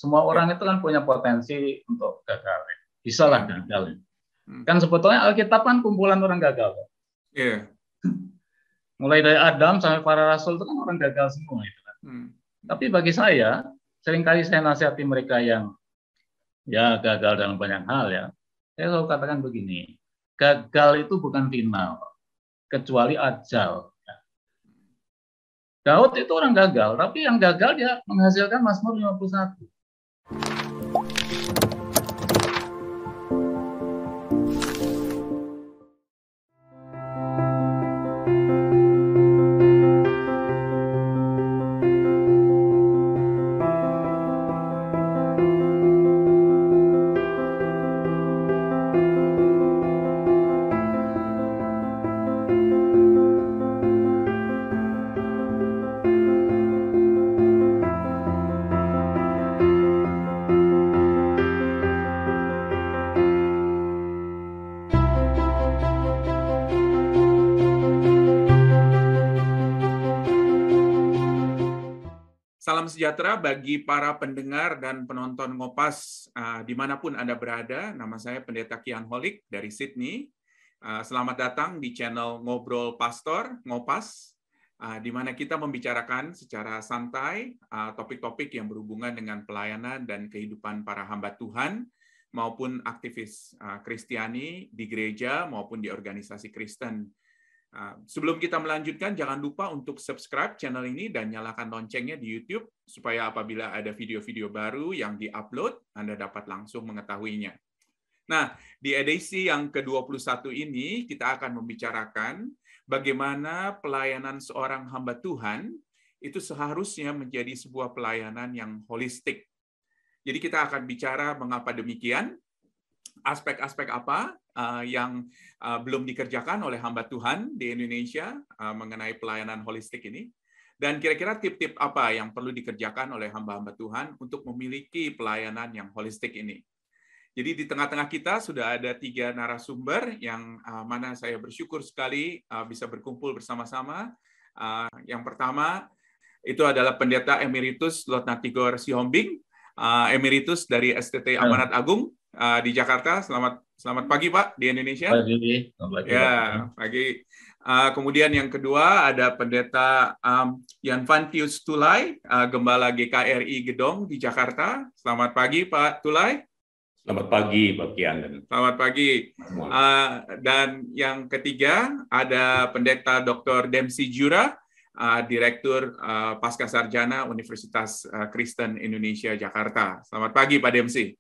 Semua orang itu kan punya potensi untuk gagal. Bisa lah gagal. Kan sebetulnya Alkitab kan kumpulan orang gagal. Iya. Mulai dari Adam sampai para rasul itu kan orang gagal semua. Gitu kan. Tapi bagi saya, seringkali saya nasihati mereka yang ya gagal dalam banyak hal ya. Saya selalu katakan begini, gagal itu bukan final, kecuali ajal. Daud itu orang gagal, tapi yang gagal dia menghasilkan Mazmur 51. Salam sejahtera bagi para pendengar dan penonton Ngopas dimanapun Anda berada. Nama saya Pendeta Kian Holik dari Sydney. Selamat datang di channel Ngobrol Pastor, Ngopas, di mana kita membicarakan secara santai topik-topik yang berhubungan dengan pelayanan dan kehidupan para hamba Tuhan maupun aktivis Kristiani di gereja maupun di organisasi Kristen. Sebelum kita melanjutkan, jangan lupa untuk subscribe channel ini dan nyalakan loncengnya di YouTube supaya apabila ada video-video baru yang di-upload, Anda dapat langsung mengetahuinya. Nah, di edisi yang ke-21 ini, kita akan membicarakan bagaimana pelayanan seorang hamba Tuhan itu seharusnya menjadi sebuah pelayanan yang holistik. Jadi kita akan bicara mengapa demikian, aspek-aspek apa yang belum dikerjakan oleh hamba Tuhan di Indonesia mengenai pelayanan holistik ini, dan kira-kira tip-tip apa yang perlu dikerjakan oleh hamba-hamba Tuhan untuk memiliki pelayanan yang holistik ini. Jadi di tengah-tengah kita sudah ada 3 narasumber yang mana saya bersyukur sekali bisa berkumpul bersama-sama. Yang pertama itu adalah Pendeta Emeritus Lotna Tigor Sihombing, Emeritus dari STT Amanat Agung di Jakarta. Selamat pagi Pak di Indonesia. Pagi. Ya, pagi. Kemudian yang kedua ada Pendeta Yanvantius Tulay, Gembala GKRI Gedong di Jakarta. Selamat pagi Pak Tulay. Selamat pagi Pak Kian. Selamat pagi. Dan yang ketiga ada Pendeta Dr. Dempsey Jura, Direktur Pascasarjana Universitas Kristen Indonesia Jakarta. Selamat pagi Pak Dempsey.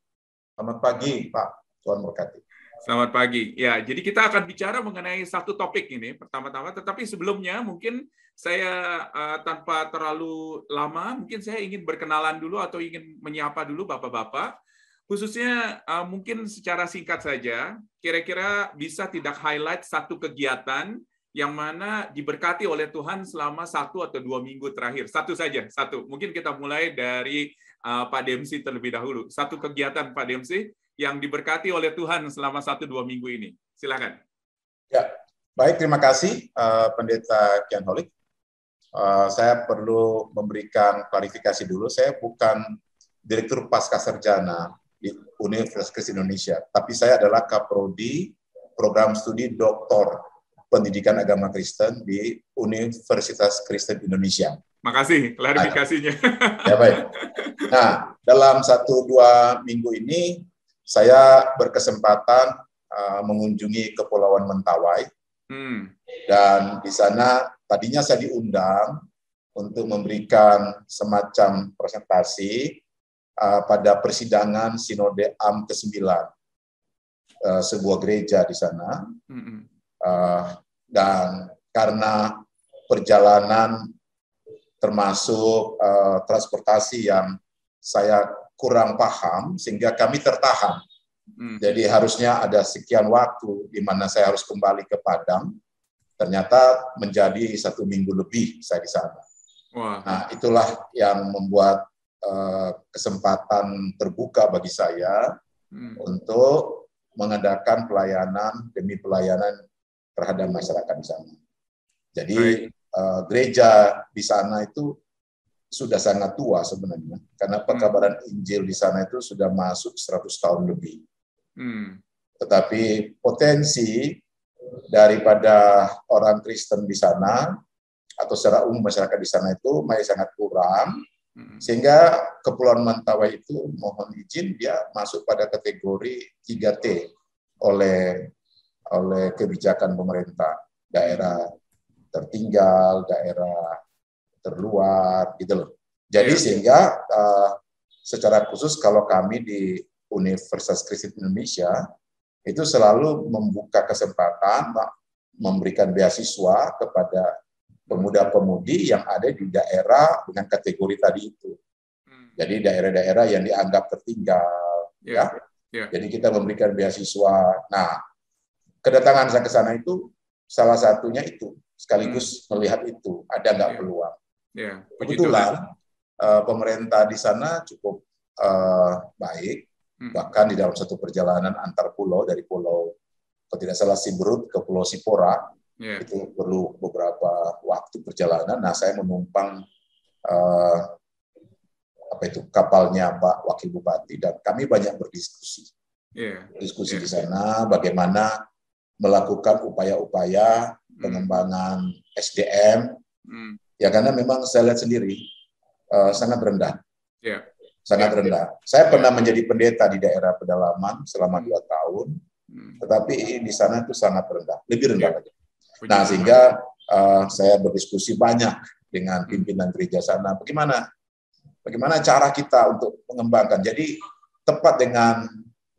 Selamat pagi Pak, Tuhan berkati. Selamat pagi. Ya, jadi kita akan bicara mengenai satu topik ini pertama-tama, tetapi sebelumnya mungkin saya tanpa terlalu lama, mungkin saya ingin berkenalan dulu atau ingin menyapa dulu Bapak-bapak. Khususnya mungkin secara singkat saja, kira-kira bisa tidak highlight satu kegiatan yang mana diberkati oleh Tuhan selama 1 atau 2 minggu terakhir. Satu saja, satu. Mungkin kita mulai dari Pak Dempsey terlebih dahulu. Satu kegiatan Pak Dempsey yang diberkati oleh Tuhan selama 1-2 minggu ini. Silakan. Ya, baik, terima kasih Pendeta Kian Holik. Saya perlu memberikan klarifikasi dulu. Saya bukan Direktur Pascasarjana di Universitas Kristen Indonesia, tapi saya adalah Kaprodi Program Studi Doktor Pendidikan Agama Kristen di Universitas Kristen Indonesia. Makasih klarifikasinya. Ya, baik. Nah, dalam 1-2 minggu ini saya berkesempatan mengunjungi Kepulauan Mentawai, dan di sana tadinya saya diundang untuk memberikan semacam presentasi pada persidangan Sinode AM ke-9, sebuah gereja di sana, dan karena perjalanan termasuk transportasi yang saya kurang paham, sehingga kami tertahan. Jadi harusnya ada sekian waktu di mana saya harus kembali ke Padang. Ternyata menjadi 1 minggu lebih saya di sana. Wah. Nah, itulah yang membuat kesempatan terbuka bagi saya untuk mengadakan pelayanan demi pelayanan terhadap masyarakat di sana. Jadi gereja di sana itu sudah sangat tua sebenarnya, karena pekabaran Injil di sana itu sudah masuk 100 tahun lebih. Tetapi potensi daripada orang Kristen di sana, atau secara umum masyarakat di sana itu masih sangat kurang, sehingga Kepulauan Mentawai itu mohon izin dia masuk pada kategori 3T oleh kebijakan pemerintah, daerah tertinggal, daerah terluar, gitu loh. Jadi sehingga secara khusus kalau kami di Universitas Kristen Indonesia itu selalu membuka kesempatan memberikan beasiswa kepada pemuda-pemudi yang ada di daerah dengan kategori tadi itu. Jadi daerah-daerah yang dianggap tertinggal. Jadi kita memberikan beasiswa. Nah, kedatangan saya ke sana itu salah satunya itu, sekaligus melihat itu, ada nggak peluang. Kebetulan pemerintah di sana cukup baik, bahkan di dalam satu perjalanan antar pulau, dari pulau, kalau tidak salah Siberut ke Pulau Sipora, itu perlu beberapa waktu perjalanan. Nah, saya menumpang kapalnya Pak Wakil Bupati, dan kami banyak berdiskusi. Diskusi di sana bagaimana melakukan upaya-upaya pengembangan SDM, ya karena memang saya lihat sendiri sangat rendah. Sangat rendah. Saya pernah menjadi pendeta di daerah pedalaman selama 2 tahun, tetapi di sana itu sangat rendah, lebih rendah lagi. Nah, sehingga saya berdiskusi banyak dengan pimpinan gereja sana, bagaimana cara kita untuk mengembangkan. Jadi tepat dengan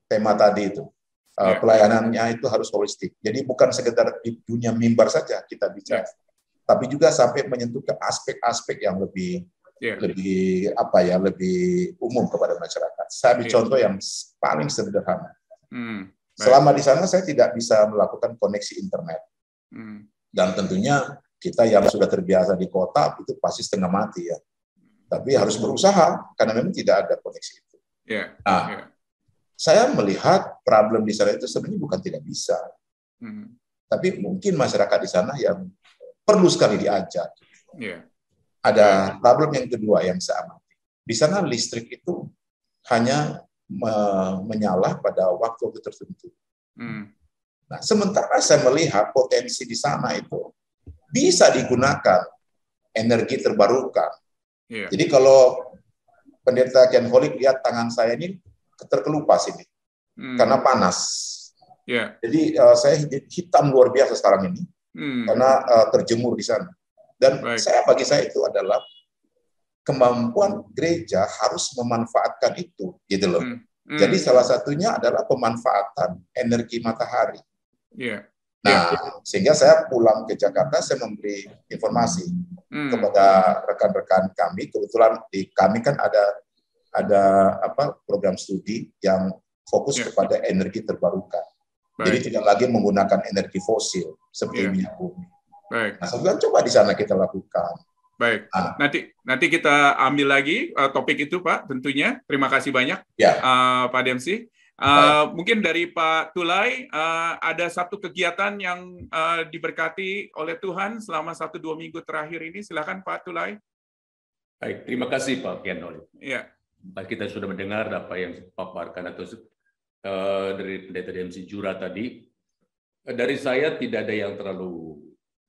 tema tadi itu, pelayanannya itu harus holistik. Jadi bukan sekedar di dunia mimbar saja kita bicara, tapi juga sampai menyentuh ke aspek-aspek yang lebih umum kepada masyarakat. Saya ambil contoh yang paling sederhana. Selama di sana saya tidak bisa melakukan koneksi internet. Dan tentunya kita yang sudah terbiasa di kota itu pasti setengah mati ya. Tapi harus berusaha karena memang tidak ada koneksi itu. Saya melihat problem di sana itu sebenarnya bukan tidak bisa. Tapi mungkin masyarakat di sana yang perlu sekali diajak. Ada problem yang kedua yang saya amati. Di sana listrik itu hanya menyala pada waktu tertentu. Nah, sementara saya melihat potensi di sana itu bisa digunakan energi terbarukan. Jadi kalau Pendeta Kian Holik lihat tangan saya ini terkelupas ini karena panas. Jadi saya hitam luar biasa sekarang ini karena terjemur di sana. Dan bagi saya itu adalah kemampuan gereja harus memanfaatkan itu, gitu loh. Jadi salah satunya adalah pemanfaatan energi matahari. Nah, sehingga saya pulang ke Jakarta, saya memberi informasi kepada rekan-rekan kami. Kebetulan di kami kan ada program studi yang fokus kepada energi terbarukan. Jadi tidak lagi menggunakan energi fosil seperti minyak bumi. Nah, sebenarnya coba di sana kita lakukan. Nanti kita ambil lagi topik itu, Pak. Tentunya. Terima kasih banyak, Pak Dempsey. Mungkin dari Pak Tulay, ada satu kegiatan yang diberkati oleh Tuhan selama 1-2 minggu terakhir ini. Silakan Pak Tulay. Baik, terima kasih Pak Kian Holik. Kita sudah mendengar apa yang dipaparkan atau dari Pendeta Dempsey Jura tadi. Dari saya tidak ada yang terlalu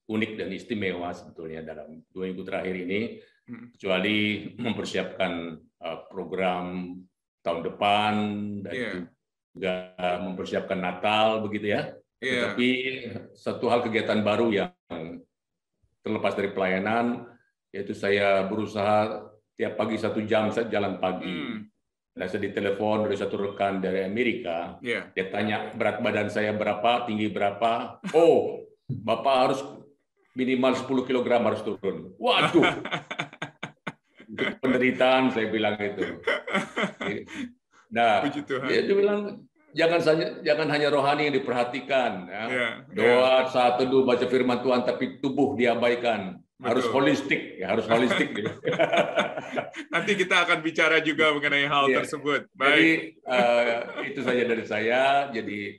unik dan istimewa sebetulnya dalam 2 minggu terakhir ini, kecuali mempersiapkan program tahun depan dan juga mempersiapkan Natal begitu ya. Tapi satu hal kegiatan baru yang terlepas dari pelayanan, yaitu saya berusaha tiap pagi 1 jam saya jalan pagi. Nah, saya ditelepon dari satu rekan dari Amerika, dia tanya berat badan saya berapa, tinggi berapa. Oh, Bapak harus minimal 10 kg harus turun. Waduh, penderitaan saya bilang itu. Nah, dia bilang jangan hanya rohani yang diperhatikan. Doa, saat teduh, baca firman Tuhan, tapi tubuh diabaikan. Harus holistik, harus holistik. Nanti kita akan bicara juga mengenai hal tersebut. Baik. Jadi itu saja dari saya. Jadi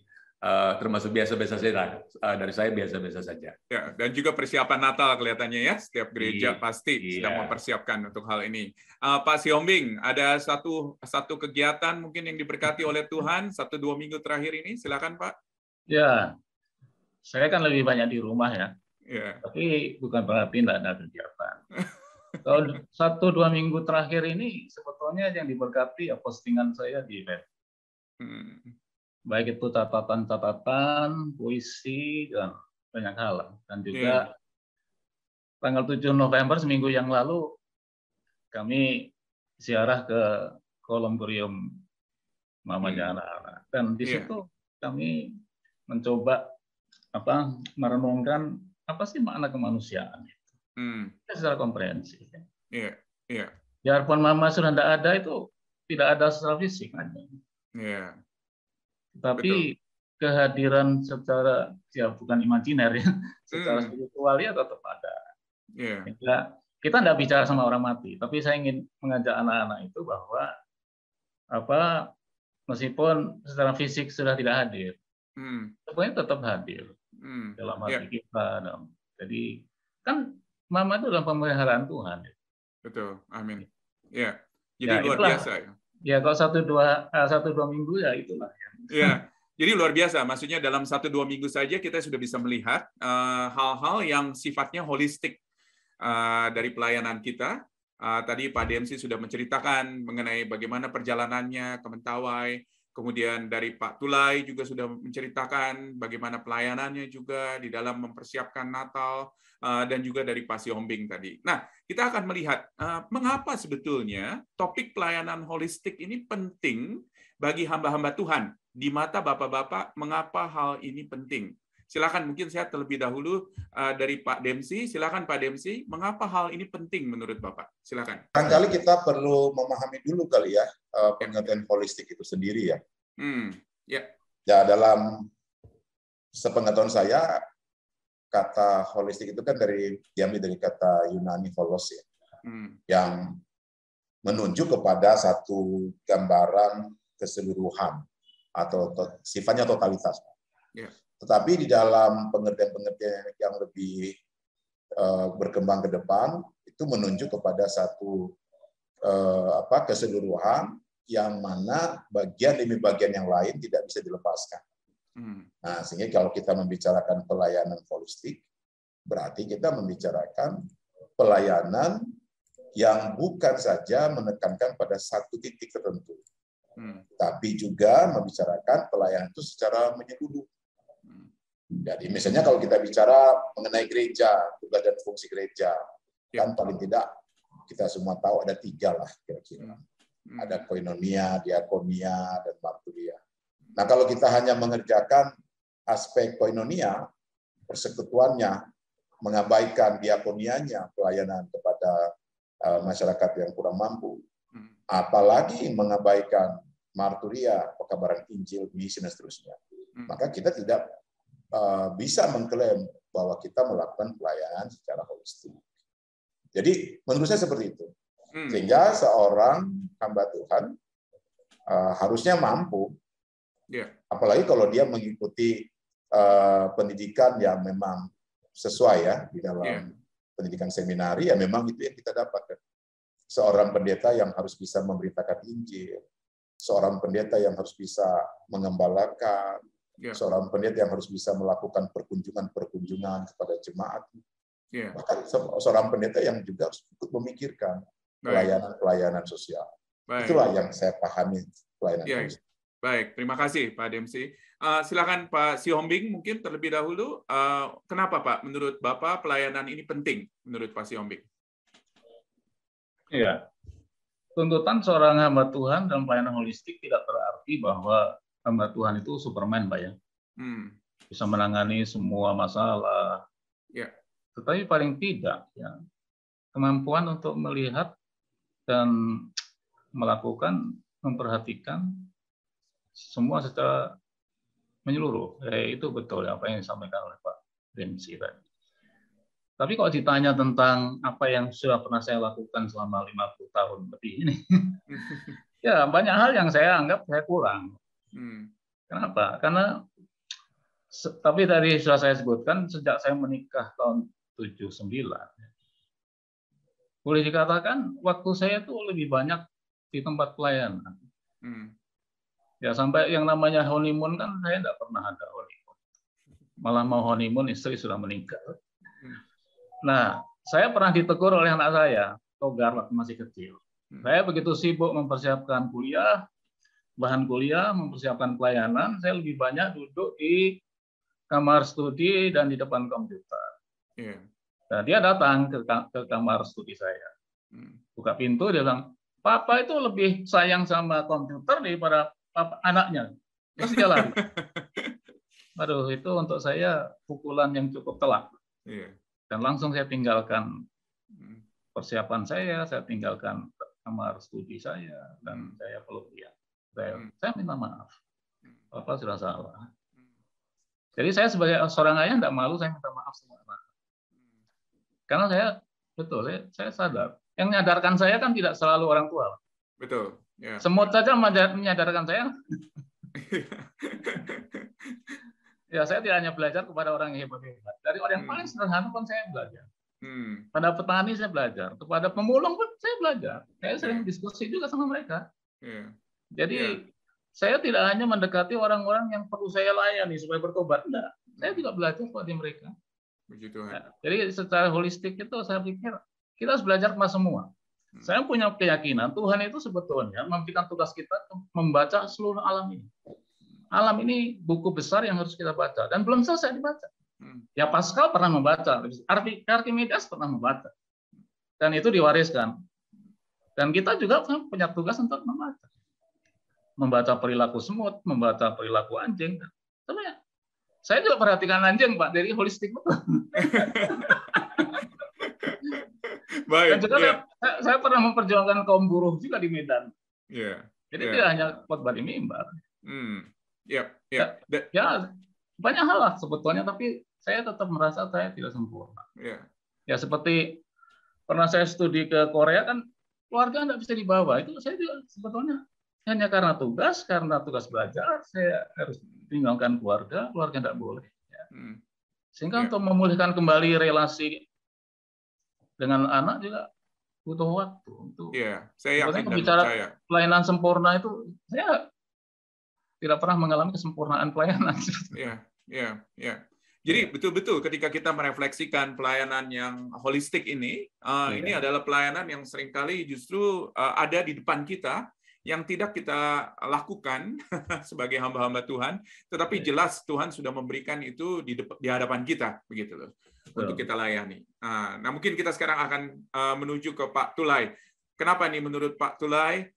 termasuk biasa-biasa saja. Dari saya biasa-biasa saja. Ya, dan juga persiapan Natal kelihatannya ya, setiap gereja pasti sedang mempersiapkan untuk hal ini. Pak Siombing, ada satu kegiatan mungkin yang diberkati oleh Tuhan 1-2 minggu terakhir ini, silakan Pak. Ya, saya kan lebih banyak di rumah ya, ya. Tapi bukan berarti tidak ada kegiatan. Kalau 1-2 minggu terakhir ini sebetulnya yang diberkati ya postingan saya di web. Baik itu catatan-catatan, puisi, dan banyak hal. Dan juga tanggal 7 November, seminggu yang lalu, kami ziarah ke Kolomborium Mamanya anak-anak. Dan di situ kami mencoba merenungkan apa sih makna kemanusiaan itu. Secara komprehensif. Biarpun Mama sudah tidak ada, itu tidak ada secara fisik. Tapi kehadiran secara, ya bukan imajiner ya, secara spiritual ya tetap ada. Kita tidak bicara sama orang mati, tapi saya ingin mengajak anak-anak itu bahwa meskipun secara fisik sudah tidak hadir, sebenarnya tetap hadir dalam hati kita. Jadi kan Mama itu dalam pemeliharaan Tuhan. Betul, amin. Ya, jadi luar biasa. Ya, kalau 1-2 minggu ya itulah. Ya, jadi luar biasa. Maksudnya dalam 1-2 minggu saja kita sudah bisa melihat hal-hal yang sifatnya holistik dari pelayanan kita. Tadi Pak DMC sudah menceritakan mengenai bagaimana perjalanannya ke Mentawai. Kemudian dari Pak Tulai juga sudah menceritakan bagaimana pelayanannya juga di dalam mempersiapkan Natal, dan juga dari Pak Siombing tadi. Nah, kita akan melihat mengapa sebetulnya topik pelayanan holistik ini penting bagi hamba-hamba Tuhan. Di mata Bapak-Bapak, mengapa hal ini penting? Silakan, mungkin saya terlebih dahulu dari Pak Demsi. Silakan Pak Demsi, mengapa hal ini penting menurut Bapak? Silakan. Barangkali kita perlu memahami dulu kali ya pengertian holistik itu sendiri ya. Ya, dalam sepengetahuan saya, kata holistik itu kan diambil dari kata Yunani holos ya, yang menunjuk kepada satu gambaran keseluruhan atau sifatnya totalitas. Tetapi di dalam pengertian-pengertian yang lebih berkembang ke depan itu menunjuk kepada satu keseluruhan yang mana bagian demi bagian yang lain tidak bisa dilepaskan. Nah, sehingga kalau kita membicarakan pelayanan holistik, berarti kita membicarakan pelayanan yang bukan saja menekankan pada satu titik tertentu, tapi juga membicarakan pelayanan itu secara menyeluruh. Jadi misalnya kalau kita bicara mengenai gereja, tugas dan fungsi gereja, kan paling tidak kita semua tahu ada 3 lah kira-kira. Ada koinonia, diakonia, dan marturia. Nah, kalau kita hanya mengerjakan aspek koinonia, persekutuannya, mengabaikan diakonianya, pelayanan kepada masyarakat yang kurang mampu, apalagi mengabaikan marturia, pekabaran Injil, misi, dan seterusnya, maka kita tidak bisa mengklaim bahwa kita melakukan pelayanan secara holistik. Jadi, menurut saya seperti itu. Sehingga seorang hamba Tuhan harusnya mampu, apalagi kalau dia mengikuti pendidikan yang memang sesuai ya di dalam pendidikan seminari, ya memang itu yang kita dapatkan. Seorang pendeta yang harus bisa memberitakan Injil, seorang pendeta yang harus bisa mengembalakan, seorang pendeta yang harus bisa melakukan perkunjungan kepada jemaat, bahkan seorang pendeta yang juga harus ikut memikirkan pelayanan sosial. Itulah yang saya pahami pelayanan sosial. Baik, terima kasih Pak Demsi. Silakan Pak Siombing mungkin terlebih dahulu. Kenapa Pak, menurut Bapak pelayanan ini penting menurut Pak Siombing? Iya, tuntutan seorang hamba Tuhan dalam pelayanan holistik tidak berarti bahwa hamba Tuhan itu Superman, Pak ya. Bisa menangani semua masalah. Tetapi paling tidak ya kemampuan untuk melihat dan melakukan, memperhatikan semua secara menyeluruh. Itu betul apa yang disampaikan oleh Pak Demsi tadi. Tapi kalau ditanya tentang apa yang sudah pernah saya lakukan selama 50 tahun lebih ini, ya banyak hal yang saya anggap saya kurang. Kenapa? Karena Tapi tadi sudah saya sebutkan, sejak saya menikah tahun 79, boleh dikatakan waktu saya itu lebih banyak di tempat pelayanan. Ya sampai yang namanya honeymoon kan saya tidak pernah ada honeymoon. Malah mau honeymoon istri sudah meninggal. Nah, saya pernah ditegur oleh anak saya, Togar waktu masih kecil. Saya begitu sibuk mempersiapkan kuliah, bahan kuliah, mempersiapkan pelayanan, saya lebih banyak duduk di kamar studi dan di depan komputer. Nah, dia datang ke kamar studi saya. Buka pintu, dia bilang, Papa itu lebih sayang sama komputer daripada anaknya. Terus dia lari. Aduh, itu untuk saya pukulan yang cukup telak. Dan langsung saya tinggalkan persiapan saya tinggalkan kamar studi saya, dan saya peluk dia. Saya minta maaf. Papa sudah salah. Jadi saya sebagai seorang ayah tidak malu, saya minta maaf sama anak. Karena saya sadar. Yang menyadarkan saya kan tidak selalu orang tua. Betul. Yeah. Semut saja menyadarkan saya. Ya, saya tidak hanya belajar kepada orang yang hebat-hebat. Dari orang yang paling sederhana pun saya belajar. Pada petani saya belajar. Kepada pemulung pun saya belajar. Saya sering diskusi juga sama mereka. Jadi saya tidak hanya mendekati orang-orang yang perlu saya layani supaya bertobat. Tidak. Saya juga belajar kepada mereka. Jadi secara holistik itu saya pikir kita harus belajar kepada semua. Saya punya keyakinan Tuhan itu sebetulnya memberikan tugas kita membaca seluruh alam ini. Alam ini buku besar yang harus kita baca dan belum selesai dibaca. Ya Pascal pernah membaca, Archimedes pernah membaca, dan itu diwariskan. Dan kita juga punya tugas untuk membaca perilaku semut, membaca perilaku anjing. Sebenarnya saya juga perhatikan anjing, Pak, dari holistik betul. Baik. Dan juga saya pernah memperjuangkan kaum buruh juga di Medan. Jadi tidak hanya khotbah di mimbar. Ya, banyak hal lah sebetulnya, tapi saya tetap merasa saya tidak sempurna. Ya seperti pernah saya studi ke Korea kan, keluarga tidak bisa dibawa. Itu saya juga sebetulnya hanya karena tugas belajar, saya harus tinggalkan keluarga tidak boleh. Sehingga untuk memulihkan kembali relasi dengan anak juga butuh waktu. Saya yakin dan bicara percaya. Pelayanan sempurna itu saya tidak pernah mengalami kesempurnaan pelayanan. Jadi betul-betul ketika kita merefleksikan pelayanan yang holistik ini, ini adalah pelayanan yang seringkali justru ada di depan kita, yang tidak kita lakukan sebagai hamba-hamba Tuhan, tetapi jelas Tuhan sudah memberikan itu di hadapan kita, begitu loh, untuk kita layani. Nah, mungkin kita sekarang akan menuju ke Pak Tulay. Kenapa nih menurut Pak Tulay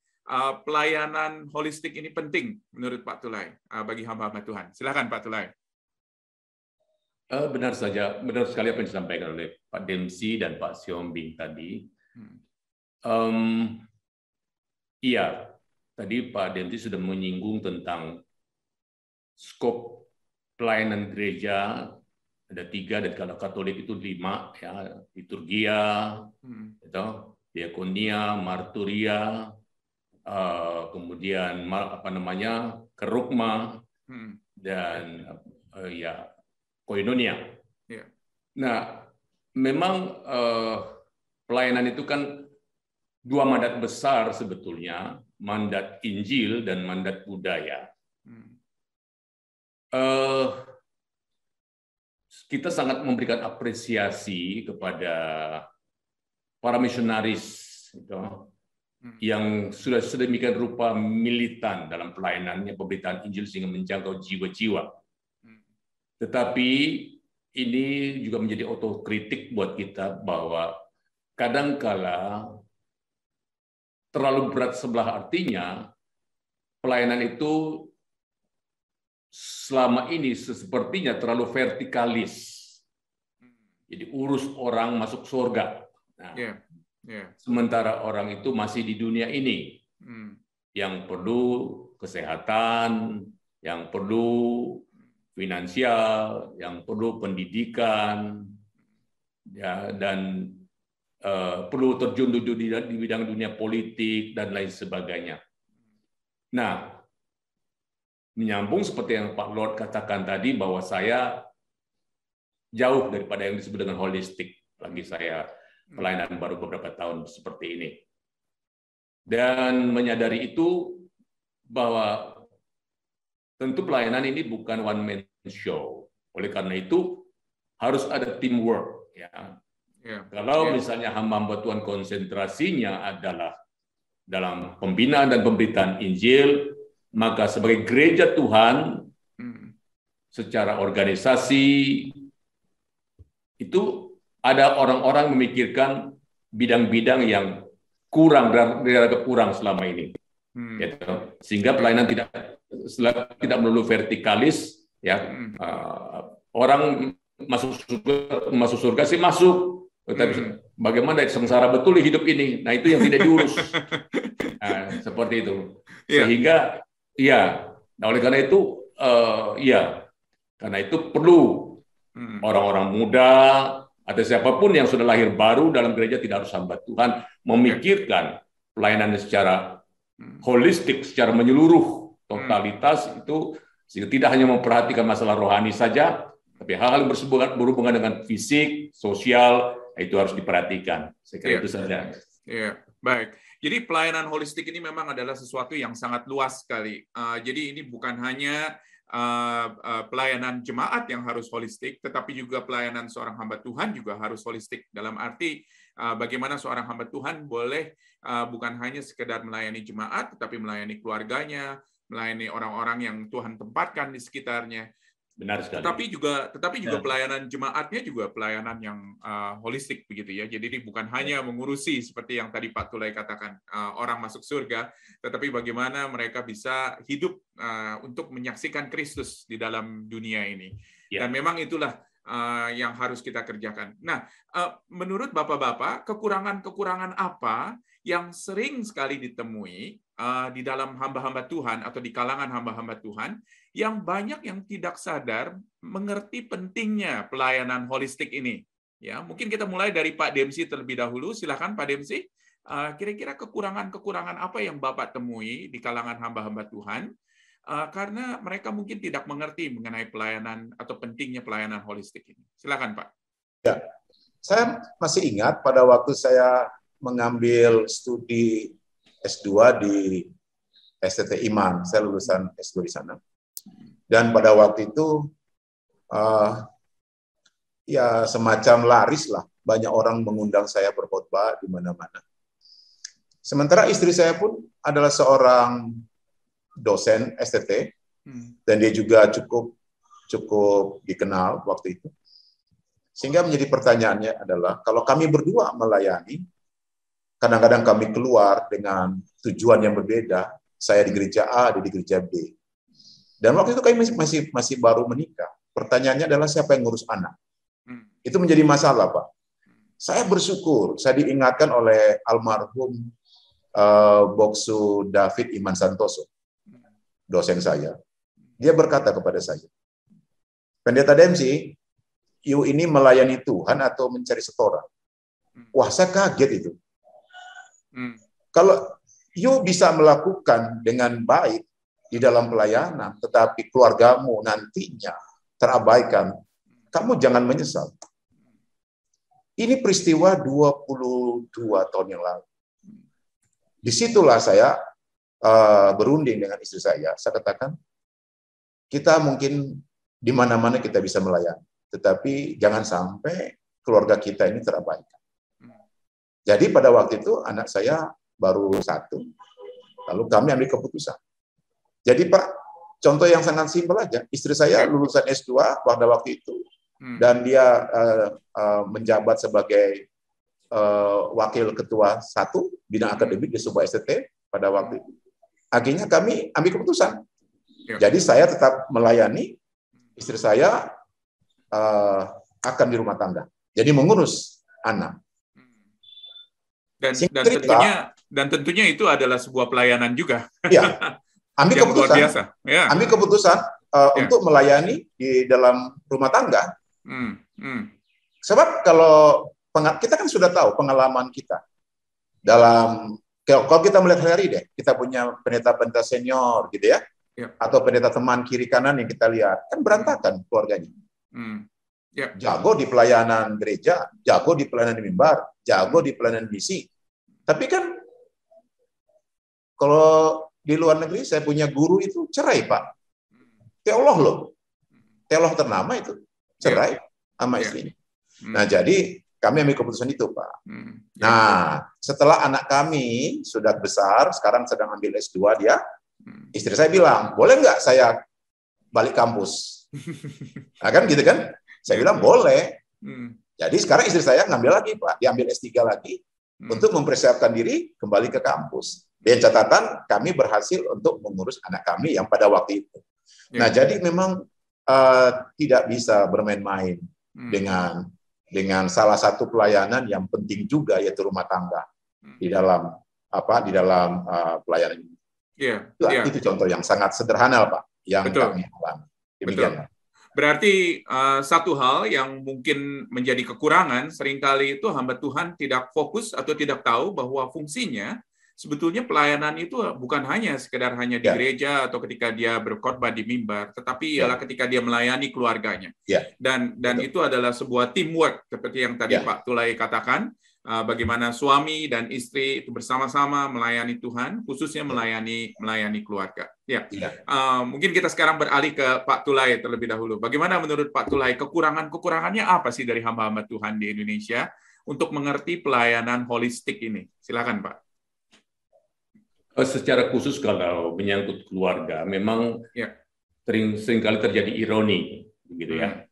pelayanan holistik ini penting menurut Pak Tulay bagi hamba-hamba Tuhan? Silakan Pak Tulay. Benar sekali apa yang disampaikan oleh Pak Dempsey dan Pak Siombing tadi. Iya, tadi Pak Dempsey sudah menyinggung tentang skop pelayanan gereja. Ada 3, dan kalau Katolik itu 5, ya, liturgia, diakonia, marturia, kemudian kerugma, dan koinonia. Nah, memang pelayanan itu kan 2 mandat besar sebetulnya, mandat Injil dan mandat budaya. Kita sangat memberikan apresiasi kepada para misionaris yang sudah sedemikian rupa militan dalam pelayanannya pemberitaan Injil sehingga menjangkau jiwa-jiwa. Tetapi ini juga menjadi otokritik buat kita bahwa kadangkala terlalu berat sebelah artinya pelayanan itu selama ini sepertinya terlalu vertikalis. Jadi urus orang masuk surga. Nah, sementara orang itu masih di dunia ini yang perlu kesehatan, yang perlu finansial, yang perlu pendidikan, ya, dan perlu terjun di bidang dunia politik dan lain sebagainya. Nah, menyambung seperti yang Pak Lord katakan tadi, bahwa saya jauh daripada yang disebut dengan holistik. Lagi saya pelayanan baru beberapa tahun seperti ini. Dan menyadari itu bahwa tentu pelayanan ini bukan one man show. Oleh karena itu harus ada teamwork. Ya. Kalau misalnya hamba-hamba Tuhan konsentrasinya adalah dalam pembinaan dan pemberitaan Injil, maka sebagai gereja Tuhan secara organisasi itu ada orang-orang memikirkan bidang-bidang yang kurang selama ini. Sehingga pelayanan tidak melulu vertikalis, ya. Orang masuk surga sih masuk, tetapi bagaimana sengsara betul di hidup ini, nah itu yang tidak diurus. Nah, seperti itu. Sehingga oleh karena itu karena itu perlu orang-orang muda atau siapapun yang sudah lahir baru dalam gereja, tidak harus hamba Tuhan, memikirkan pelayanan secara holistik, secara menyeluruh, totalitas itu, sehingga tidak hanya memperhatikan masalah rohani saja, tapi hal-hal yang berhubungan dengan fisik, sosial, itu harus diperhatikan. Saya kira itu saja. Baik. Jadi pelayanan holistik ini memang adalah sesuatu yang sangat luas sekali. Jadi ini bukan hanya pelayanan jemaat yang harus holistik, tetapi juga pelayanan seorang hamba Tuhan juga harus holistik. Dalam arti bagaimana seorang hamba Tuhan boleh bukan hanya sekedar melayani jemaat, tetapi melayani keluarganya, melayani orang-orang yang Tuhan tempatkan di sekitarnya. Benar sekali. Tetapi juga pelayanan jemaatnya juga pelayanan yang holistik begitu ya. Jadi ini bukan hanya mengurusi seperti yang tadi Pak Tulay katakan, orang masuk surga, tetapi bagaimana mereka bisa hidup untuk menyaksikan Kristus di dalam dunia ini. Dan memang itulah yang harus kita kerjakan. Nah, menurut Bapak-bapak, kekurangan-kekurangan apa yang sering sekali ditemui di dalam hamba-hamba Tuhan atau di kalangan hamba-hamba Tuhan yang banyak yang tidak sadar mengerti pentingnya pelayanan holistik ini. Ya, mungkin kita mulai dari Pak Dempsey terlebih dahulu. Silakan Pak Dempsey. Kira-kira kekurangan-kekurangan apa yang Bapak temui di kalangan hamba-hamba Tuhan karena mereka mungkin tidak mengerti mengenai pelayanan atau pentingnya pelayanan holistik ini. Silakan Pak. Ya, saya masih ingat pada waktu saya mengambil studi S2 di STT Iman, saya lulusan S2 di sana. Dan pada waktu itu, ya semacam laris lah, banyak orang mengundang saya berkhotbah di mana-mana. Sementara istri saya pun adalah seorang dosen STT, dan dia juga cukup dikenal waktu itu. Sehingga menjadi pertanyaannya adalah, kalau kami berdua melayani, kadang-kadang kami keluar dengan tujuan yang berbeda, saya di gereja A, dia di gereja B. Dan waktu itu kami masih baru menikah. Pertanyaannya adalah siapa yang ngurus anak? Itu menjadi masalah, Pak. Saya bersyukur, saya diingatkan oleh almarhum Boksu David Iman Santoso, dosen saya. Dia berkata kepada saya, Pendeta Dempsey, you ini melayani Tuhan atau mencari setoran? Wah, saya kaget itu. Kalau you bisa melakukan dengan baik di dalam pelayanan, tetapi keluargamu nantinya terabaikan, kamu jangan menyesal. Ini peristiwa 22 tahun yang lalu. Disitulah saya berunding dengan istri saya. Saya katakan, kita mungkin di mana-mana kita bisa melayani, tetapi jangan sampai keluarga kita ini terabaikan. Jadi pada waktu itu anak saya baru 1, lalu kami ambil keputusan. Jadi Pak, contoh yang sangat simpel aja, istri saya lulusan S2 pada waktu itu, dan dia menjabat sebagai wakil ketua 1 bidang akademik di sebuah STT pada waktu itu. Akhirnya kami ambil keputusan. Jadi saya tetap melayani, istri saya akan di rumah tangga. Jadi mengurus anak. Dan tentunya itu adalah sebuah pelayanan juga. Iya. Ambil keputusan. Luar biasa. Ya. Ambil keputusan untuk melayani di dalam rumah tangga. Sebab kalau kita kan sudah tahu pengalaman kita dalam, kalau kita melihat hari deh, kita punya pendeta-pendeta senior gitu ya, atau pendeta teman kiri kanan yang kita lihat, kan berantakan keluarganya. Jago di pelayanan gereja, jago di pelayanan mimbar, jago di pelayanan misi. Tapi kan kalau di luar negeri saya punya guru itu cerai, Pak. Teolog loh. Teolog ternama itu cerai sama istrinya. Nah, jadi kami ambil keputusan itu, Pak. Nah, setelah anak kami sudah besar, sekarang sedang ambil S2 dia, istri saya bilang, boleh nggak saya balik kampus? Nah, kan gitu kan? Saya bilang, boleh. Jadi sekarang istri saya ngambil lagi, Pak. Dia ambil S3 lagi untuk mempersiapkan diri kembali ke kampus. Dengan catatan, kami berhasil untuk mengurus anak kami yang pada waktu itu. Nah, jadi memang tidak bisa bermain-main dengan salah satu pelayanan yang penting juga, yaitu rumah tangga di dalam pelayanan ini. Itu contoh yang sangat sederhana, Pak, yang kami alami. Demikian. Berarti satu hal yang mungkin menjadi kekurangan seringkali itu hamba Tuhan tidak fokus atau tidak tahu bahwa fungsinya sebetulnya pelayanan itu bukan hanya sekedar hanya di gereja atau ketika dia berkhotbah di mimbar, tetapi ialah ketika dia melayani keluarganya. Dan itu adalah sebuah teamwork seperti yang tadi Pak Tulai katakan, bagaimana suami dan istri itu bersama-sama melayani Tuhan, khususnya melayani keluarga. Mungkin kita sekarang beralih ke Pak Tulai terlebih dahulu. Bagaimana menurut Pak Tulai kekurangannya apa sih dari hamba-hamba Tuhan di Indonesia untuk mengerti pelayanan holistik ini? Silakan, Pak. Secara khusus kalau menyangkut keluarga, memang seringkali terjadi ironi, begitu ya.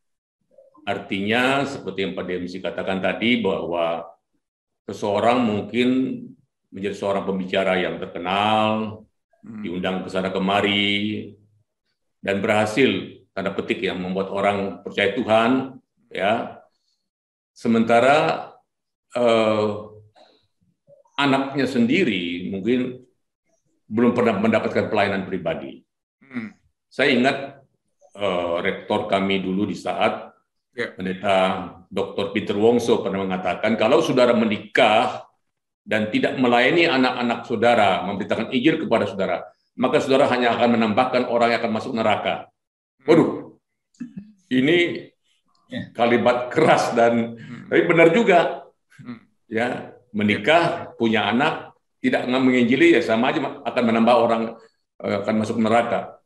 Artinya seperti yang Pak Demsi katakan tadi, bahwa seseorang mungkin menjadi seorang pembicara yang terkenal, diundang ke sana kemari, dan berhasil tanda petik yang membuat orang percaya Tuhan, ya. Sementara anaknya sendiri mungkin belum pernah mendapatkan pelayanan pribadi. Saya ingat rektor kami dulu di saat pendeta Dr. Peter Wongso pernah mengatakan, kalau saudara menikah dan tidak melayani anak-anak saudara, memberitakan Injil kepada saudara, maka saudara hanya akan menambahkan orang yang akan masuk neraka. Waduh, ini kalimat keras dan tapi benar juga. Ya, menikah, punya anak, tidak menginjili, ya sama aja akan menambah orang akan masuk neraka.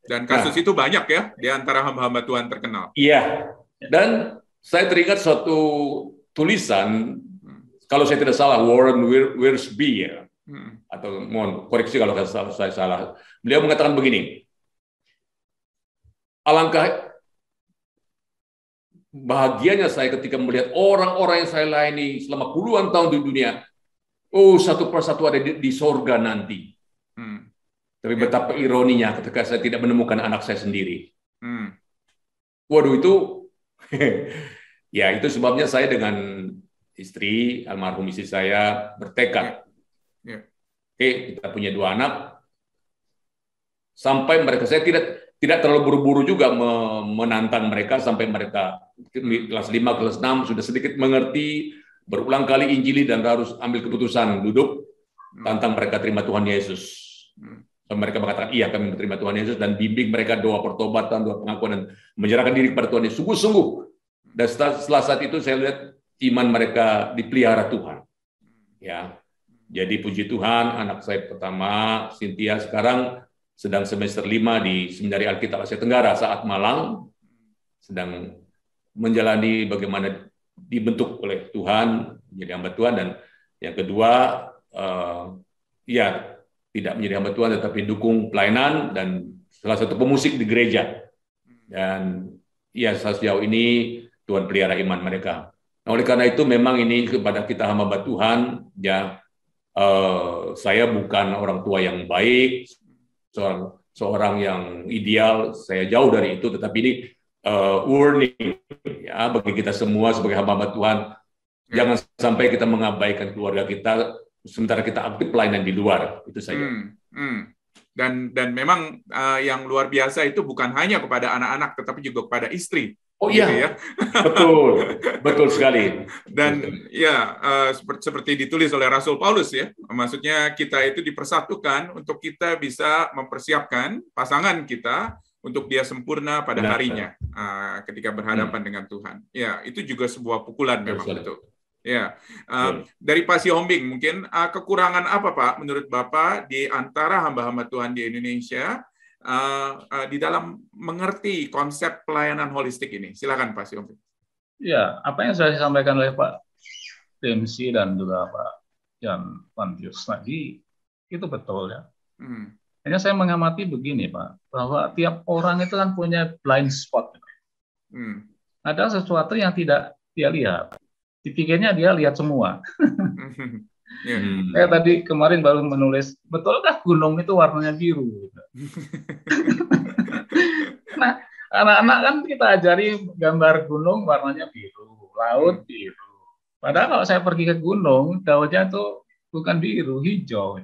Dan kasus itu banyak ya di antara hamba-hamba Tuhan terkenal. Iya. Dan saya teringat suatu tulisan, kalau saya tidak salah, Warren Wiersbe ya, atau mohon koreksi kalau saya salah. Beliau mengatakan begini, alangkah bahagianya saya ketika melihat orang-orang yang saya layani selama puluhan tahun di dunia, satu persatu ada di sorga nanti. Tapi betapa ironinya ketika saya tidak menemukan anak saya sendiri. Waduh, itu ya itu sebabnya saya dengan istri, almarhum istri saya, bertekad. Oke, kita punya 2 anak. Sampai mereka, saya tidak terlalu buru-buru juga menantang mereka sampai mereka kelas 5, kelas 6 sudah sedikit mengerti, berulang kali injili dan harus ambil keputusan duduk tantang mereka terima Tuhan Yesus. So, mereka mengatakan iya kami menerima Tuhan Yesus, dan bimbing mereka doa pertobatan, doa pengakuan, dan menyerahkan diri kepada Tuhan Yesus sungguh-sungguh. Dan setelah saat itu saya lihat iman mereka dipelihara Tuhan. Ya, jadi puji Tuhan, anak saya pertama Cynthia sekarang sedang semester 5 di Seminari Alkitab Asia Tenggara saat Malang, sedang menjalani bagaimana dibentuk oleh Tuhan menjadi hamba Tuhan. Dan yang kedua, ya tidak menjadi hamba Tuhan tetapi dukung pelayanan dan salah satu pemusik di gereja. Dan ya sejauh ini Tuhan pelihara iman mereka. Nah, oleh karena itu memang ini kepada kita hamba Tuhan, ya saya bukan orang tua yang baik, seorang yang ideal, saya jauh dari itu, tetapi ini warning ya bagi kita semua sebagai hamba Tuhan, jangan sampai kita mengabaikan keluarga kita sementara kita aktif pelayanan di luar, itu saja. Dan memang yang luar biasa itu bukan hanya kepada anak-anak tetapi juga kepada istri. Oh iya, gitu ya. betul sekali. Dan ya seperti ditulis oleh Rasul Paulus ya, maksudnya kita itu dipersatukan untuk kita bisa mempersiapkan pasangan kita untuk dia sempurna pada harinya ketika berhadapan dengan Tuhan. Ya, itu juga sebuah pukulan memang betul. Ya, dari Pak Sihombing mungkin kekurangan apa Pak menurut Bapak di antara hamba-hamba Tuhan di Indonesia di dalam mengerti konsep pelayanan holistik ini? Silakan Pak Sihombing. Ya, apa yang sudah disampaikan oleh Pak Dempsey dan juga Pak Jan Pantius tadi itu betul ya. Hanya saya mengamati begini Pak, bahwa tiap orang itu kan punya blind spot. Ada sesuatu yang tidak dia lihat. Dipikirnya dia lihat semua. Saya tadi kemarin baru menulis, betulkah gunung itu warnanya biru? Nah, anak-anak kan kita ajari gambar gunung warnanya biru, laut biru. Padahal kalau saya pergi ke gunung, daunnya itu bukan biru, hijau.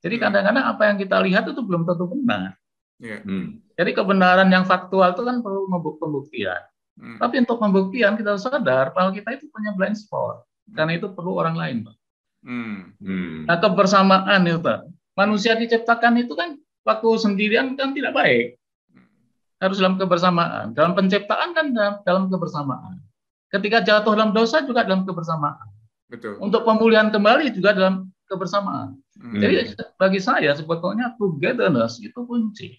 Jadi kadang-kadang apa yang kita lihat itu belum tentu benar. Jadi kebenaran yang faktual itu kan perlu pembuktian. Tapi untuk pembuktian kita harus sadar bahwa kita itu punya blind spot. Karena itu perlu orang lain, Pak. Nah, kebersamaan itu, Pak. Manusia diciptakan itu kan waktu sendirian kan tidak baik. Harus dalam kebersamaan. Dalam penciptaan kan dalam kebersamaan. Ketika jatuh dalam dosa juga dalam kebersamaan. Betul. Untuk pemulihan kembali juga dalam kebersamaan. Jadi bagi saya sebetulnya togetherness itu kunci.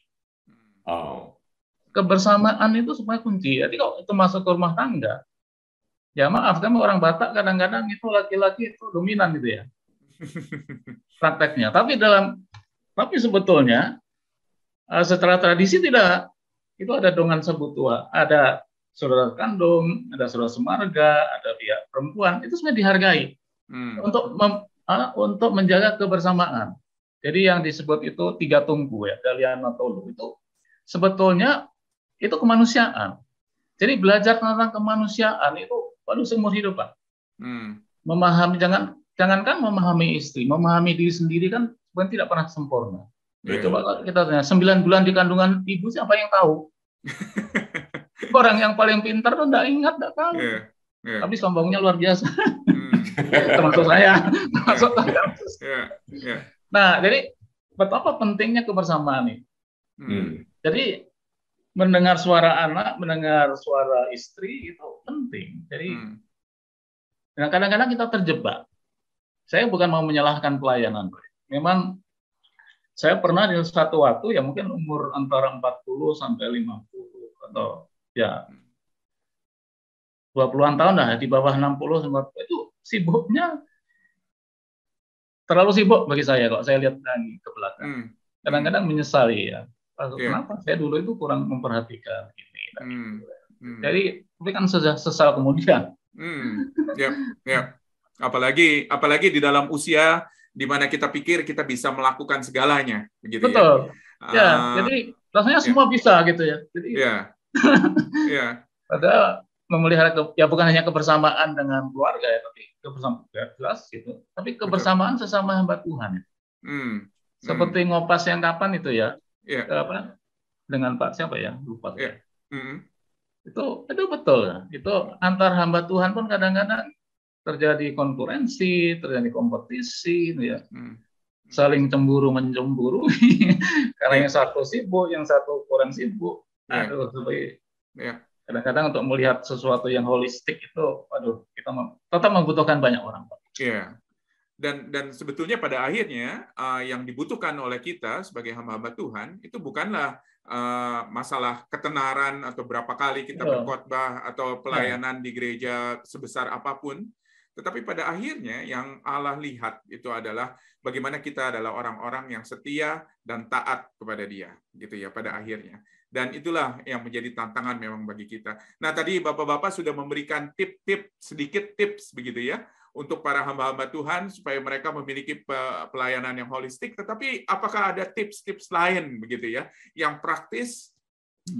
Kebersamaan itu supaya kunci. Jadi kalau itu masuk ke rumah tangga, ya maaf, kan orang Batak kadang-kadang itu laki-laki itu dominan gitu ya, prakteknya. Tapi sebetulnya secara tradisi tidak. Itu ada dongan sebut tua, ada saudara kandung, ada saudara semarga, ada pihak perempuan. Itu sebenarnya dihargai untuk menjaga kebersamaan. Jadi yang disebut itu 3 tungku ya, Galiana Tolu itu sebetulnya itu kemanusiaan. Jadi belajar tentang kemanusiaan itu seumur hidup, Pak. Memahami, jangankan memahami istri, memahami diri sendiri kan sebenarnya tidak pernah sempurna. Coba kita tanya, 9 bulan di kandungan ibu siapa yang tahu? Orang yang paling pintar tuh enggak ingat, enggak tahu. Tapi sombongnya luar biasa. Termasuk saya. Nah, jadi betapa pentingnya kebersamaan ini. Jadi mendengar suara anak, mendengar suara istri itu penting. Jadi kadang-kadang kita terjebak. Saya bukan mau menyalahkan pelayanan. Memang saya pernah di satu waktu ya mungkin umur antara 40 sampai 50 atau ya 20-an tahun lah, di bawah 60 itu sibuknya terlalu sibuk bagi saya kalau saya lihat lagi ke belakang. Kadang-kadang menyesali ya. Kenapa saya dulu itu kurang memperhatikan ini. Jadi tapi kan sesal kemudian. Apalagi di dalam usia di mana kita pikir kita bisa melakukan segalanya, begitu. Betul. Jadi rasanya semua bisa gitu ya. Jadi padahal memelihara ya bukan hanya kebersamaan dengan keluarga ya, tapi kebersamaan jelas gitu. Tapi kebersamaan sesama hamba Tuhan. Seperti ngopas yang kapan itu ya. Dengan Pak siapa ya? Lupa. Itu betul ya. Itu antar hamba Tuhan pun kadang-kadang terjadi konkurensi, terjadi kompetisi, ya. Saling cemburu mencemburui karena yang satu sibuk, yang satu kurang sibuk. Kadang-kadang untuk melihat sesuatu yang holistik itu, kita tetap membutuhkan banyak orang. Dan sebetulnya pada akhirnya yang dibutuhkan oleh kita sebagai hamba-hamba Tuhan itu bukanlah masalah ketenaran atau berapa kali kita berkhotbah atau pelayanan di gereja sebesar apapun. Tetapi pada akhirnya yang Allah lihat itu adalah bagaimana kita adalah orang-orang yang setia dan taat kepada Dia, gitu ya pada akhirnya. Dan itulah yang menjadi tantangan memang bagi kita. Nah, tadi Bapak-bapak sudah memberikan sedikit tips begitu ya untuk para hamba-hamba Tuhan supaya mereka memiliki pelayanan yang holistik. Tetapi apakah ada tips-tips lain begitu ya yang praktis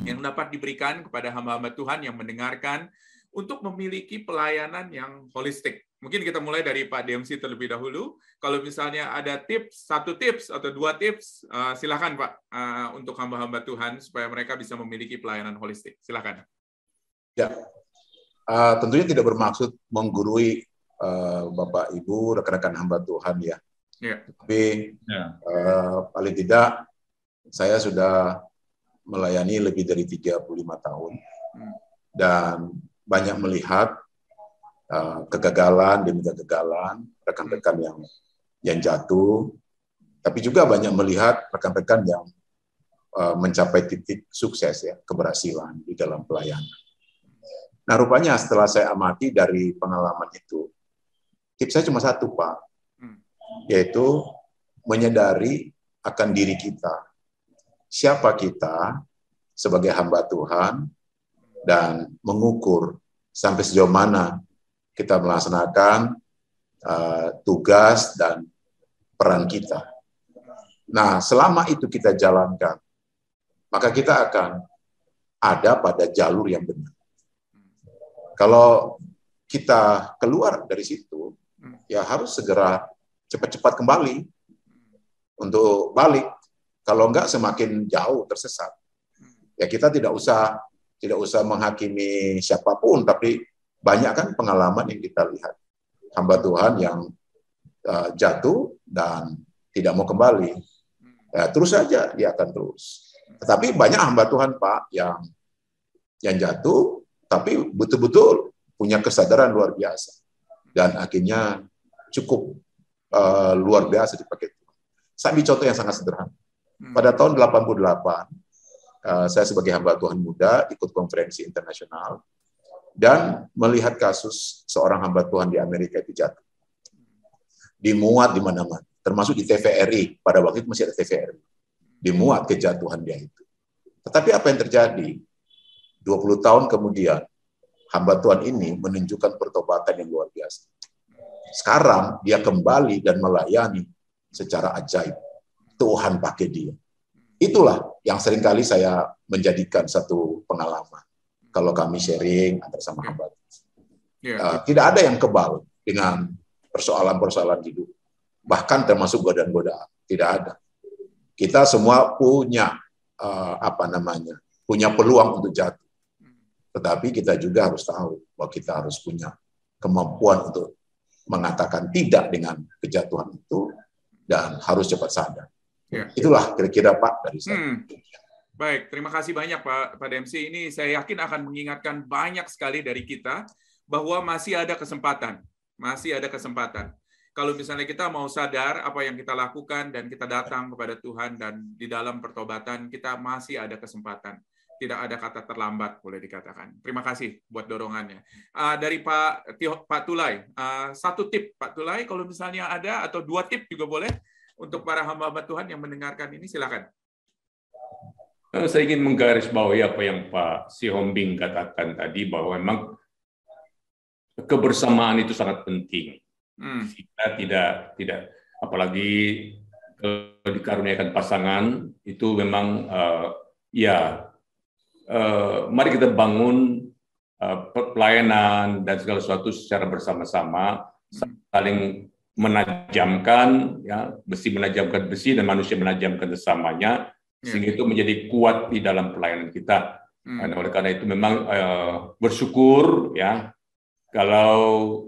yang dapat diberikan kepada hamba-hamba Tuhan yang mendengarkan untuk memiliki pelayanan yang holistik? Mungkin kita mulai dari Pak Dempsey terlebih dahulu. Kalau misalnya ada satu tips atau 2 tips, silakan Pak, untuk hamba-hamba Tuhan supaya mereka bisa memiliki pelayanan holistik. Silakan. Ya, tentunya tidak bermaksud menggurui Bapak Ibu, rekan-rekan hamba Tuhan ya. Tapi paling tidak saya sudah melayani lebih dari 35 tahun dan banyak melihat kegagalan demi kegagalan, rekan-rekan yang jatuh, tapi juga banyak melihat rekan-rekan yang mencapai titik sukses ya, keberhasilan di dalam pelayanan. Nah, rupanya setelah saya amati dari pengalaman itu, tips saya cuma satu, Pak, yaitu menyadari akan diri kita. Siapa kita sebagai hamba Tuhan dan mengukur sampai sejauh mana kita melaksanakan tugas dan peran kita. Nah, selama itu kita jalankan, maka kita akan ada pada jalur yang benar. Kalau kita keluar dari situ, ya harus segera cepat-cepat kembali untuk balik. Kalau enggak semakin jauh tersesat. Ya kita tidak usah menghakimi siapapun, tapi banyak kan pengalaman yang kita lihat. Hamba Tuhan yang jatuh dan tidak mau kembali. Ya, terus saja dia akan terus. Tetapi banyak hamba Tuhan, Pak, yang jatuh tapi betul-betul punya kesadaran luar biasa dan akhirnya cukup luar biasa dipakai Tuhan. Saya ambil contoh yang sangat sederhana. Pada tahun 88, saya sebagai hamba Tuhan muda ikut konferensi internasional dan melihat kasus seorang hamba Tuhan di Amerika itu jatuh. Dimuat di mana-mana, termasuk di TVRI. Pada waktu itu masih ada TVRI. Dimuat kejatuhan dia itu. Tetapi apa yang terjadi? 20 tahun kemudian, hamba Tuhan ini menunjukkan pertobatan yang luar biasa. Sekarang dia kembali dan melayani secara ajaib. Tuhan pakai dia. Itulah yang seringkali saya menjadikan satu pengalaman. Kalau kami sharing antara sama hamba. Tidak ada yang kebal dengan persoalan-persoalan hidup. Bahkan termasuk godaan-godaan. Tidak ada. Kita semua punya punya peluang untuk jatuh. Tetapi kita juga harus tahu bahwa kita harus punya kemampuan untuk mengatakan tidak dengan kejatuhan itu dan harus cepat sadar. Ya. Itulah kira-kira Pak dari saya. Baik, terima kasih banyak Pak Dempsey. Ini saya yakin akan mengingatkan banyak sekali dari kita bahwa masih ada kesempatan. Masih ada kesempatan. Kalau misalnya kita mau sadar apa yang kita lakukan dan kita datang kepada Tuhan dan di dalam pertobatan, kita masih ada kesempatan. Tidak ada kata terlambat, boleh dikatakan. Terima kasih buat dorongannya. Dari Pak Tulay, satu tip Pak Tulay, kalau misalnya ada, atau dua tip juga boleh, untuk para hamba-hamba Tuhan yang mendengarkan ini, silakan. Saya ingin menggarisbawahi apa yang Pak Sihombing katakan tadi, bahwa memang kebersamaan itu sangat penting. Kita tidak apalagi dikaruniakan pasangan, itu memang mari kita bangun pelayanan dan segala sesuatu secara bersama-sama, saling menajamkan, ya, besi menajamkan besi dan manusia menajamkan sesamanya, sehingga itu menjadi kuat di dalam pelayanan kita. Oleh karena itu memang bersyukur ya kalau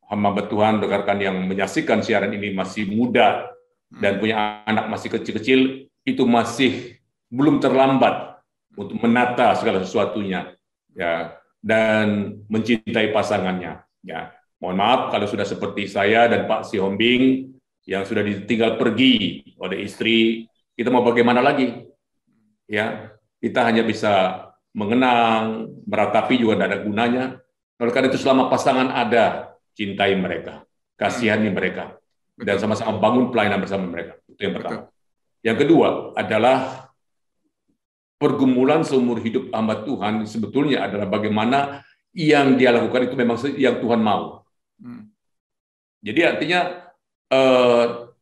hamba Tuhan, rekan-rekan yang menyaksikan siaran ini masih muda dan punya anak masih kecil-kecil, itu masih belum terlambat untuk menata segala sesuatunya, ya, dan mencintai pasangannya. Ya, mohon maaf kalau sudah seperti saya dan Pak Sihombing yang sudah ditinggal pergi oleh istri, kita mau bagaimana lagi? Ya, kita hanya bisa mengenang, meratapi juga tidak ada gunanya. Oleh karena itu selama pasangan ada, cintai mereka, kasihani mereka, dan sama-sama bangun pelayanan bersama mereka. Itu yang pertama. Yang kedua adalah pergumulan seumur hidup hamba Tuhan sebetulnya adalah bagaimana yang dia lakukan itu memang yang Tuhan mau. Jadi artinya,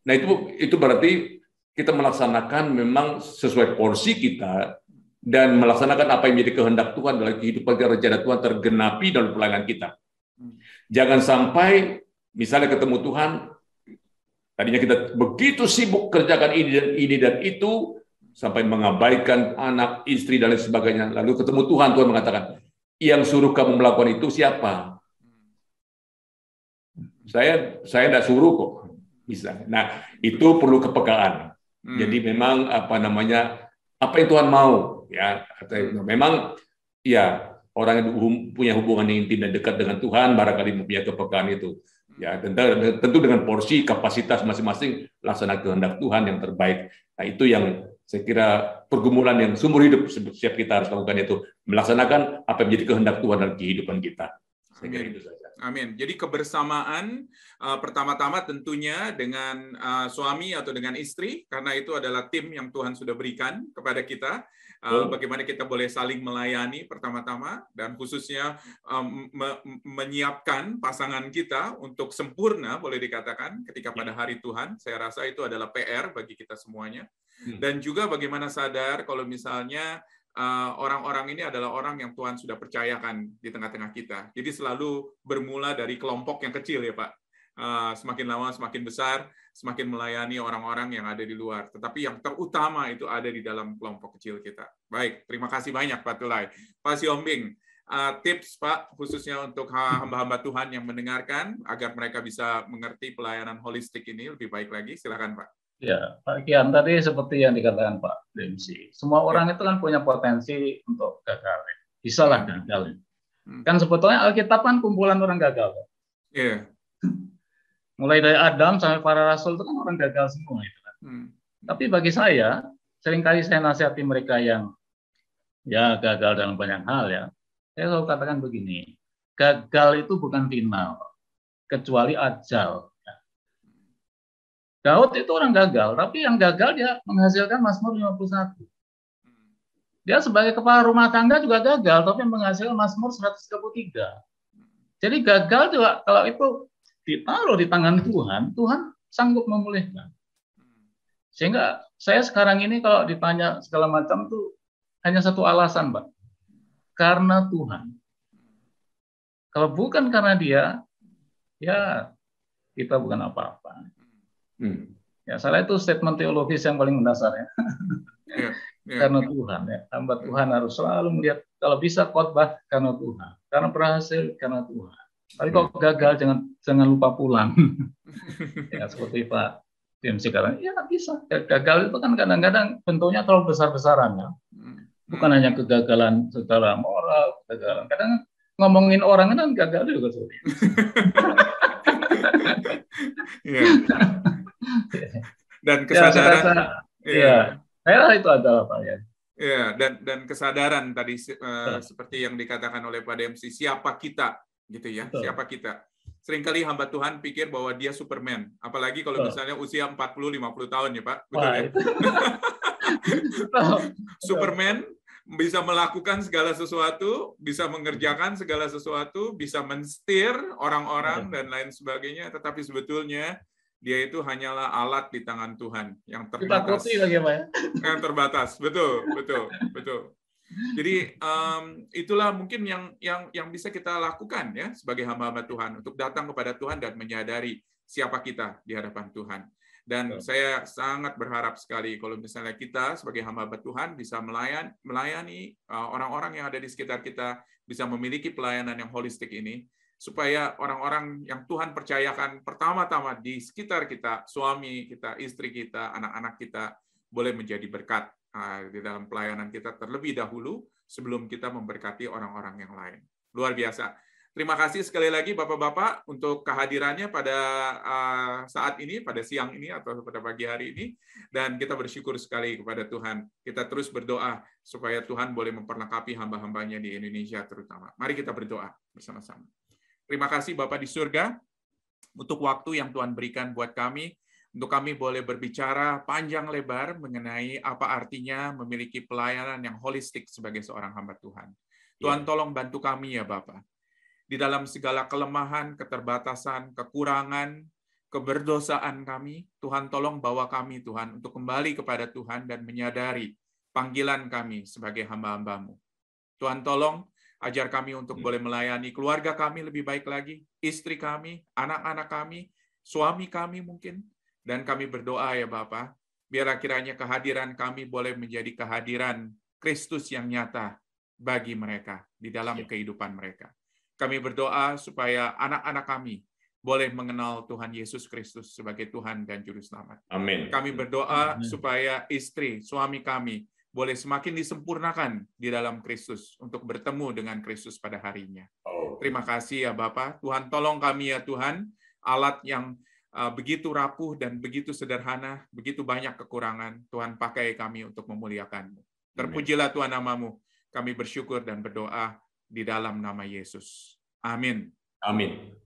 nah itu berarti kita melaksanakan memang sesuai porsi kita dan melaksanakan apa yang menjadi kehendak Tuhan dalam kehidupan rencana Tuhan tergenapi dalam pelayanan kita. Jangan sampai misalnya ketemu Tuhan, tadinya kita begitu sibuk kerjakan ini dan itu, sampai mengabaikan anak, istri, dan lain sebagainya. Lalu ketemu Tuhan, Tuhan mengatakan, yang suruh kamu melakukan itu siapa? Saya tidak suruh kok. Bisa. Nah, itu perlu kepekaan. Jadi memang apa yang Tuhan mau, ya. Memang ya orang yang punya hubungan yang intim dan dekat dengan Tuhan barangkali mempunyai kepekaan itu. Ya, tentu dengan porsi kapasitas masing-masing laksanakan kehendak Tuhan yang terbaik. Nah, itu yang saya kira pergumulan yang seumur hidup setiap kita harus lakukan, itu melaksanakan apa yang menjadi kehendak Tuhan dalam kehidupan kita. Saya kira itu saja. Amin. Jadi kebersamaan pertama-tama tentunya dengan suami atau dengan istri, karena itu adalah tim yang Tuhan sudah berikan kepada kita. Bagaimana kita boleh saling melayani pertama-tama, dan khususnya menyiapkan pasangan kita untuk sempurna, boleh dikatakan, ketika pada hari Tuhan. Saya rasa itu adalah PR bagi kita semuanya. Dan juga bagaimana sadar kalau misalnya orang-orang ini adalah orang yang Tuhan sudah percayakan di tengah-tengah kita. Jadi selalu bermula dari kelompok yang kecil ya Pak. Semakin lama semakin besar, semakin melayani orang-orang yang ada di luar. Tetapi yang terutama itu ada di dalam kelompok kecil kita. Baik, terima kasih banyak Pak Tulay. Pak Siombing, tips Pak khususnya untuk hamba-hamba Tuhan yang mendengarkan agar mereka bisa mengerti pelayanan holistik ini lebih baik lagi. Silakan Pak. Ya, Pak Kian, tadi seperti yang dikatakan Pak Dempsey, semua orang itu kan punya potensi untuk gagal. Bisa lah gagal. Kan sebetulnya Alkitab kan kumpulan orang gagal. Iya. Mulai dari Adam sampai para rasul itu kan orang gagal semua. Gitu kan. Tapi bagi saya, seringkali saya nasihati mereka yang ya gagal dalam banyak hal ya. Saya selalu katakan begini, gagal itu bukan final, kecuali ajal. Daud itu orang gagal, tapi yang gagal dia menghasilkan Mazmur 51. Dia sebagai kepala rumah tangga juga gagal, tapi menghasilkan Mazmur 133. Jadi gagal juga kalau itu ditaruh di tangan Tuhan, Tuhan sanggup memulihkan. Sehingga saya sekarang ini kalau ditanya segala macam tuh hanya satu alasan, Pak. Karena Tuhan. Kalau bukan karena Dia, ya kita bukan apa-apa. Ya, salah itu statement teologis yang paling mendasar ya. Karena Tuhan ya, hamba Tuhan harus selalu melihat kalau bisa khotbah karena Tuhan, karena berhasil karena Tuhan. Tapi kalau gagal jangan lupa pulang. Ya seperti Pak Dempsey sekarang, ya bisa. Gagal itu kan kadang-kadang bentuknya terlalu besar-besaran ya. Bukan hanya kegagalan secara moral, kegagalan. Kadang ngomongin orang kan gagal juga sulit. Dan kesadaran saya itu adalah Pak ya. Ya, dan kesadaran tadi seperti yang dikatakan oleh Pak Dempsey, siapa kita gitu ya. Betul. Siapa kita. Seringkali hamba Tuhan pikir bahwa dia Superman, apalagi kalau misalnya usia 40-50 tahun ya, Pak. Betul ya? Superman bisa melakukan segala sesuatu, bisa mengerjakan segala sesuatu, bisa men-steer orang-orang dan lain sebagainya, tetapi sebetulnya dia itu hanyalah alat di tangan Tuhan yang terbatas. Yang terbatas, betul. Jadi itulah mungkin yang bisa kita lakukan ya sebagai hamba-hamba Tuhan, untuk datang kepada Tuhan dan menyadari siapa kita di hadapan Tuhan. Dan saya sangat berharap sekali kalau misalnya kita sebagai hamba Tuhan bisa melayani orang-orang yang ada di sekitar kita, bisa memiliki pelayanan yang holistik ini, supaya orang-orang yang Tuhan percayakan pertama-tama di sekitar kita, suami kita, istri kita, anak-anak kita, boleh menjadi berkat di dalam pelayanan kita terlebih dahulu sebelum kita memberkati orang-orang yang lain. Luar biasa. Terima kasih sekali lagi Bapak-Bapak untuk kehadirannya pada saat ini, pada siang ini atau pada pagi hari ini. Dan kita bersyukur sekali kepada Tuhan. Kita terus berdoa supaya Tuhan boleh memperlengkapi hamba-hambanya di Indonesia terutama. Mari kita berdoa bersama-sama. Terima kasih Bapak di surga untuk waktu yang Tuhan berikan buat kami, untuk kami boleh berbicara panjang lebar mengenai apa artinya memiliki pelayanan yang holistik sebagai seorang hamba Tuhan. Tuhan tolong bantu kami ya Bapak. Di dalam segala kelemahan, keterbatasan, kekurangan, keberdosaan kami, Tuhan tolong bawa kami Tuhan untuk kembali kepada Tuhan dan menyadari panggilan kami sebagai hamba-hamba-Mu. Tuhan tolong ajar kami untuk boleh melayani keluarga kami lebih baik lagi, istri kami, anak-anak kami, suami kami mungkin, dan kami berdoa ya Bapa, biarlah kiranya kehadiran kami boleh menjadi kehadiran Kristus yang nyata bagi mereka di dalam kehidupan mereka. Kami berdoa supaya anak-anak kami boleh mengenal Tuhan Yesus Kristus sebagai Tuhan dan Juru Selamat. Amin. Kami berdoa supaya istri, suami kami boleh semakin disempurnakan di dalam Kristus untuk bertemu dengan Kristus pada harinya. Terima kasih ya Bapa. Tuhan tolong kami ya Tuhan, alat yang begitu rapuh dan begitu sederhana, begitu banyak kekurangan, Tuhan pakai kami untuk memuliakan-Mu. Terpujilah Tuhan nama-Mu. Kami bersyukur dan berdoa di dalam nama Yesus. Amin. Amin.